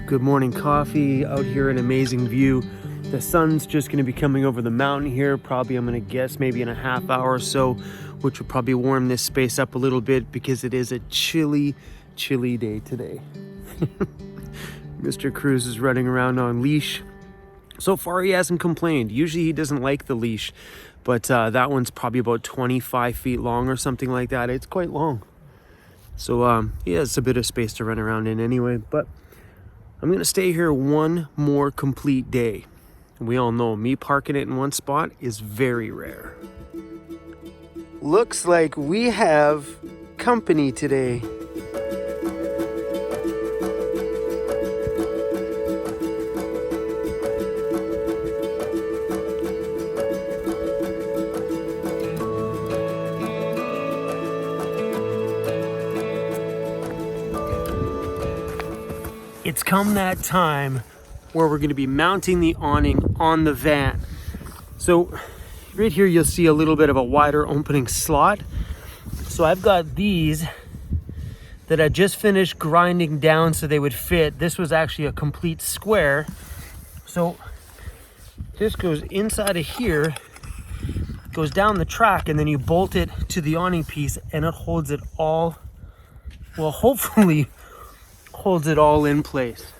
Good morning coffee out here, an amazing view. The sun's just going to be coming over the mountain here, probably I'm going to guess maybe in a half hour or so, which will probably warm this space up a little bit because it is a chilly day today. Mr. CRUZ is running around on leash. So far he hasn't complained. Usually he doesn't like the leash, but that one's probably about 25 feet long or something like that. It's quite long. So he has a bit of space to run around in anyway, but I'm gonna stay here one more complete day. We all know me parking it in one spot is very rare. Looks like we have company today. It's come that time where we're going to be mounting the awning on the van. So right here you'll see a little bit of a wider opening slot. So I've got these that I just finished grinding down so they would fit. This was actually a complete square. So this goes inside of here, goes down the track, and then you bolt it to the awning piece and it holds it all, well, hopefully holds it all in place.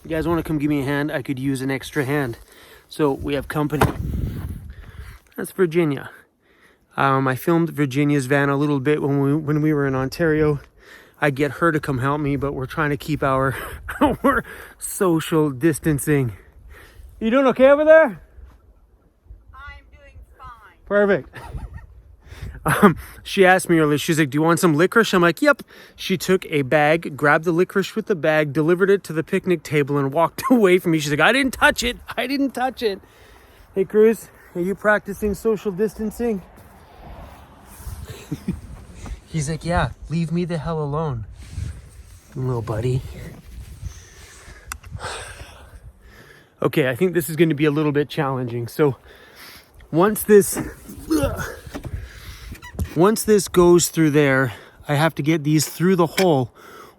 You guys want to come give me a hand? I could use an extra hand. So we have company. That's Virginia. I filmed Virginia's van a little bit when we were in Ontario. I'd get her to come help me, but we're trying to keep our social distancing. You doing okay over there? I'm doing fine. Perfect. She asked me earlier, she's like, do you want some licorice? I'm like, yep. She took a bag, grabbed the licorice with the bag, delivered it to the picnic table and walked away from me. She's like, I didn't touch it. I didn't touch it. Hey, CRUZ, are you practicing social distancing? He's like, yeah, leave me the hell alone, little buddy. Okay, I think this is going to be a little bit challenging. So once this goes through there, I have to get these through the hole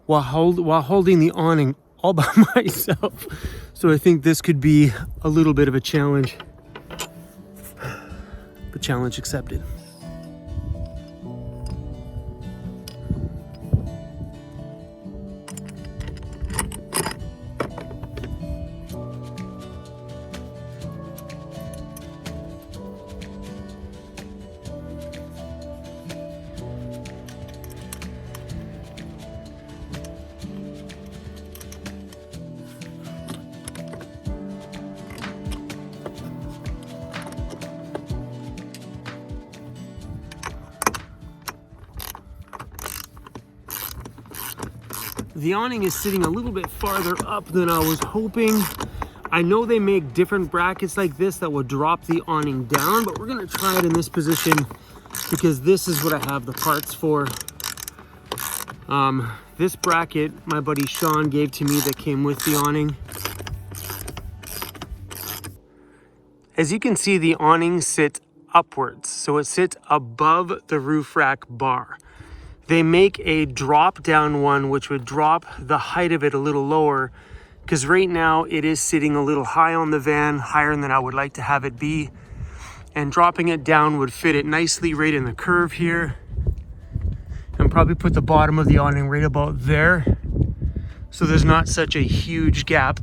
while holding the awning all by myself. So I think this could be a little bit of a challenge, but challenge accepted. The awning is sitting a little bit farther up than I was hoping. I know they make different brackets like this that will drop the awning down, but we're gonna try it in this position because this is what I have the parts for. This bracket my buddy Sean gave to me that came with the awning. As you can see, the awning sits upwards, so it sits above the roof rack bar. They make a drop down one which would drop the height of it a little lower, because right now it is sitting a little high on the van, higher than I would like to have it be, and dropping it down would fit it nicely right in the curve here, and probably put the bottom of the awning right about there, so there's not such a huge gap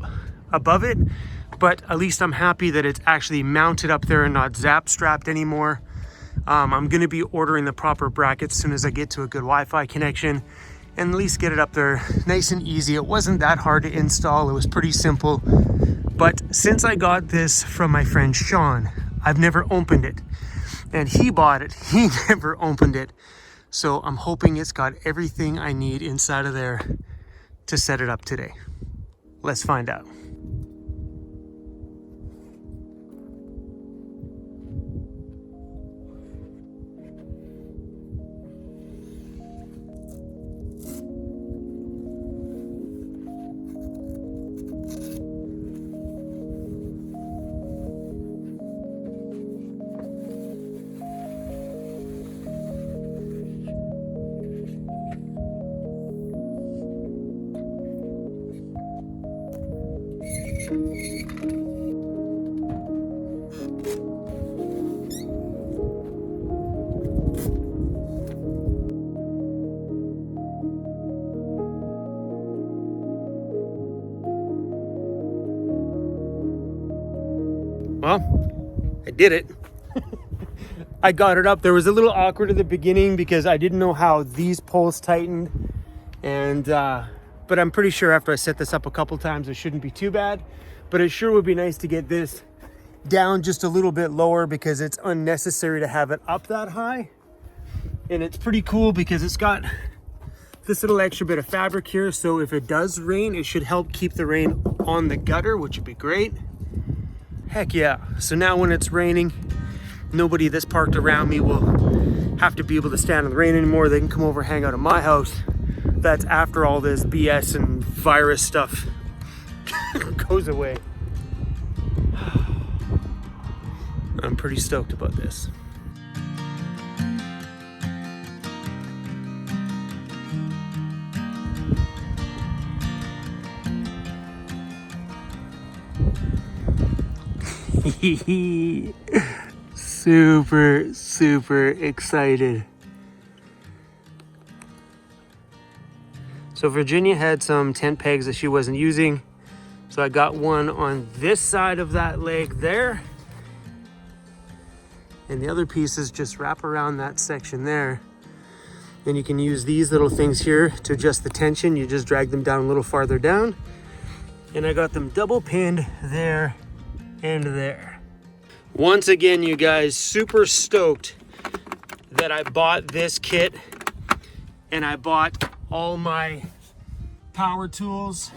above it. But at least I'm happy that it's actually mounted up there and not zap strapped anymore. I'm going to be ordering the proper brackets as soon as I get to a good Wi-Fi connection and at least get it up there nice and easy. It wasn't that hard to install. It was pretty simple. But since I got this from my friend Sean, I've never opened it. And he bought it. He never opened it. So I'm hoping it's got everything I need inside of there to set it up today. Let's find out. Well, I did it. I got it up. There was a little awkward at the beginning because I didn't know how these poles tightened, and but I'm pretty sure after I set this up a couple times it shouldn't be too bad. But it sure would be nice to get this down just a little bit lower because it's unnecessary to have it up that high. And it's pretty cool because it's got this little extra bit of fabric here, so if it does rain, it should help keep the rain on the gutter, which would be great. Heck yeah. So now when it's raining, nobody that's parked around me will have to be able to stand in the rain anymore. They can come over and hang out at my house. That's after all this BS and virus stuff goes away. I'm pretty stoked about this. Super excited. So Virginia had some tent pegs that she wasn't using. So I got one on this side of that leg there. And the other pieces just wrap around that section there. Then you can use these little things here to adjust the tension. You just drag them down a little farther down. And I got them double pinned there and there. Once again, you guys, super stoked that I bought this kit and I bought all my power tools.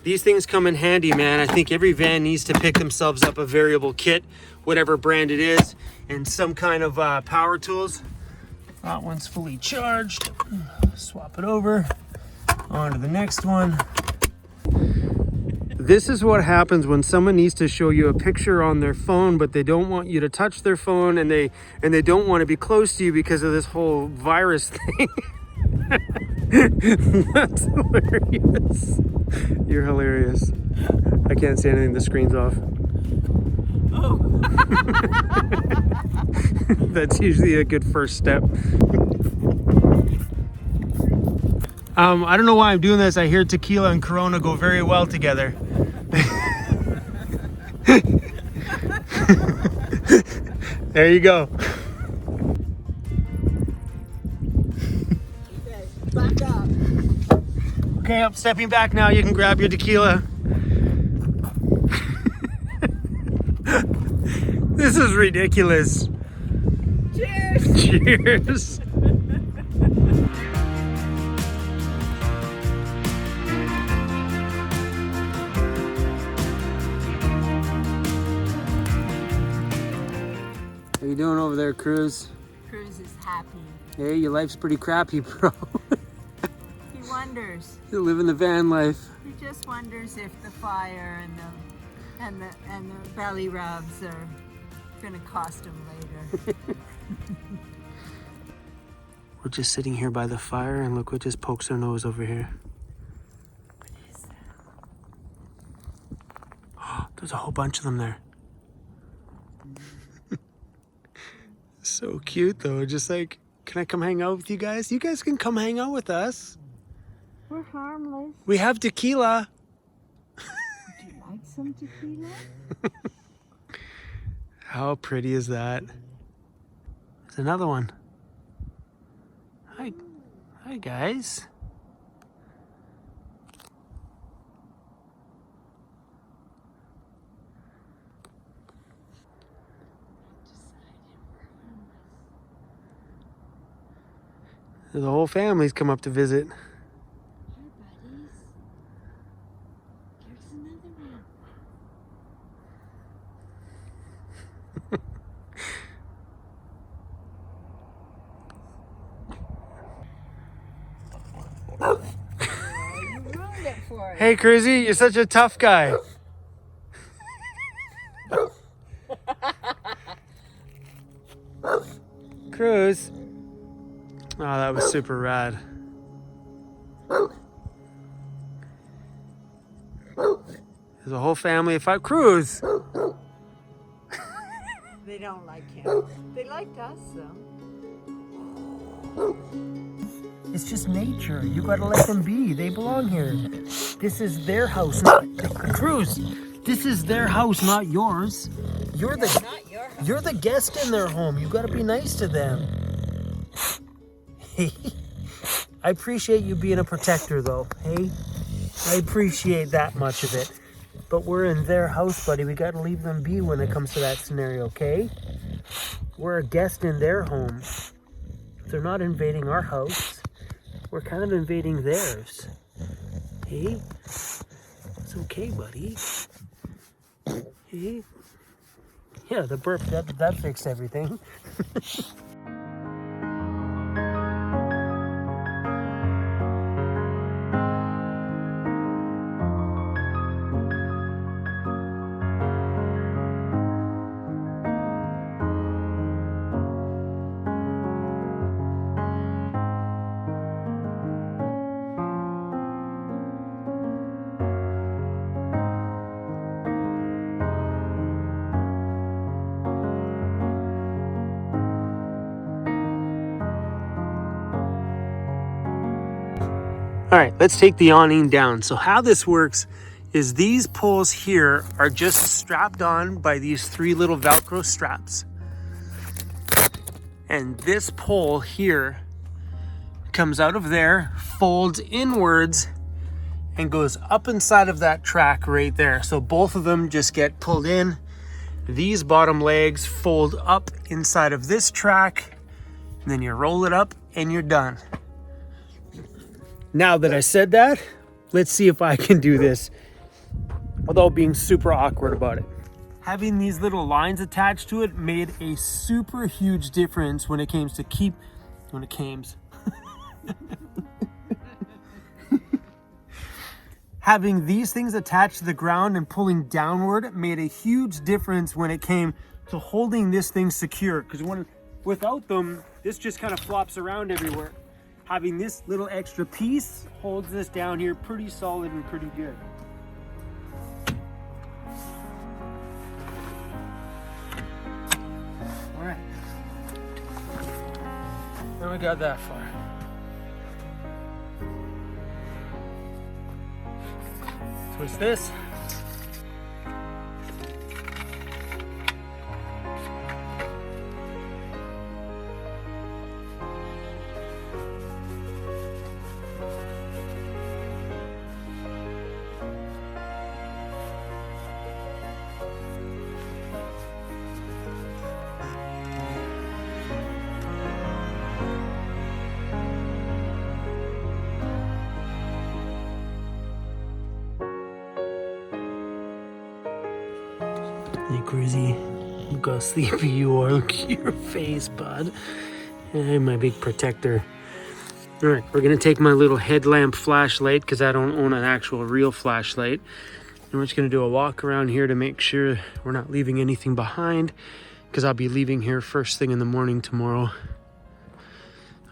These things come in handy, man. I think every van needs to pick themselves up a variable kit, whatever brand it is, and some kind of power tools. That one's fully charged. Swap it over. On to the next one. This is what happens when someone needs to show you a picture on their phone, but they don't want you to touch their phone, and they don't want to be close to you because of this whole virus thing. That's hilarious. You're hilarious. I can't say anything, the screen's off. Oh. That's usually a good first step. I don't know why I'm doing this. I hear tequila and Corona go very well together. There you go. Okay, back up. Okay, I'm stepping back now. You can grab your tequila. This is ridiculous. Cheers! Cheers. How you doing over there, CRUZ? CRUZ is happy. Hey, your life's pretty crappy, bro. He wonders. You live in the van life. He just wonders if the fire and the belly rubs are gonna cost him later. We're just sitting here by the fire, and look what just pokes our nose over here. What is that? Oh, there's a whole bunch of them there. So cute though, just like, can I come hang out with you guys? You guys can come hang out with us. We're harmless. We have tequila. Would you like some tequila? How pretty is that? There's another one. Hi guys. The whole family's come up to visit. Here, buddies. Here's another one. You ruined it for us. Hey, CRUZ, you're such a tough guy. CRUZ. Oh, that was super rad. There's a whole family of 5. CRUZ! They don't like him. They liked us, though. It's just nature. You gotta let them be. They belong here. This is their house, not CRUZ. This is their house, not yours. You're the Not your house. you're the guest in their home. You gotta be nice to them. Hey, I appreciate you being a protector, though. Hey, I appreciate that much of it. But we're in their house, buddy. We gotta leave them be when it comes to that scenario, okay? We're a guest in their home. They're not invading our house. We're kind of invading theirs. Hey, it's okay, buddy. Hey, yeah, the burp that fixed everything. All right, let's take the awning down. So how this works is these poles here are just strapped on by these 3 little Velcro straps. And this pole here comes out of there, folds inwards, and goes up inside of that track right there. So both of them just get pulled in. These bottom legs fold up inside of this track, and then you roll it up and you're done. Now that I said that, let's see if I can do this without being super awkward about it. Having these little lines attached to it made a super huge difference when it came to having these things attached to the ground and pulling downward made a huge difference when it came to holding this thing secure. Because without them, this just kind of flops around everywhere. Having this little extra piece holds this down here pretty solid and pretty good. All right. Now we got that far. Twist this. Hey, Cruzy, look how sleepy you are. Look at your face, bud. Hey, my big protector. All right, we're gonna take my little headlamp flashlight because I don't own an actual real flashlight. And we're just gonna do a walk around here to make sure we're not leaving anything behind, because I'll be leaving here first thing in the morning tomorrow.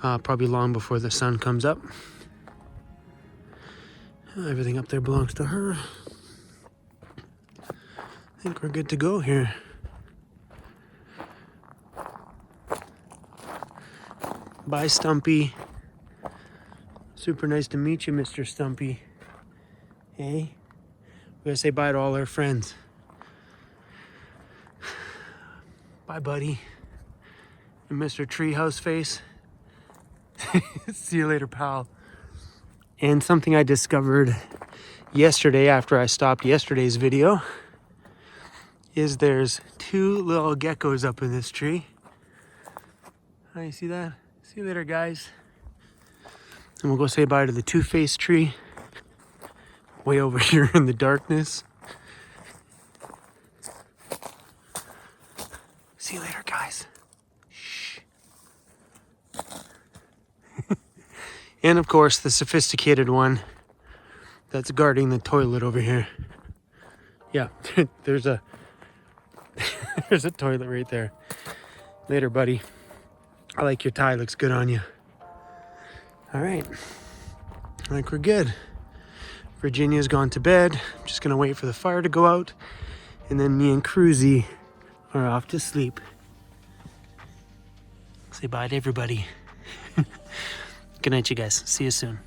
Probably long before the sun comes up. Everything up there belongs to her. I think we're good to go here. Bye, Stumpy. Super nice to meet you, Mr. Stumpy. Hey, we gotta say bye to all our friends. Bye, buddy. And Mr. Treehouse Face. See you later, pal. And something I discovered yesterday after I stopped yesterday's video is there's 2 little geckos up in this tree. Oh, you see that? See you later, guys. And we'll go say bye to the two-faced tree way over here in the darkness. See you later, guys. Shh. And of course, the sophisticated one that's guarding the toilet over here. Yeah, there's a there's a toilet right there. Later, buddy. I like your tie, looks good on you. All right, I think we're good. Virginia's gone to bed. I'm just gonna wait for the fire to go out. And then me and CRUZ are off to sleep. Say bye to everybody. Good night, you guys. See you soon.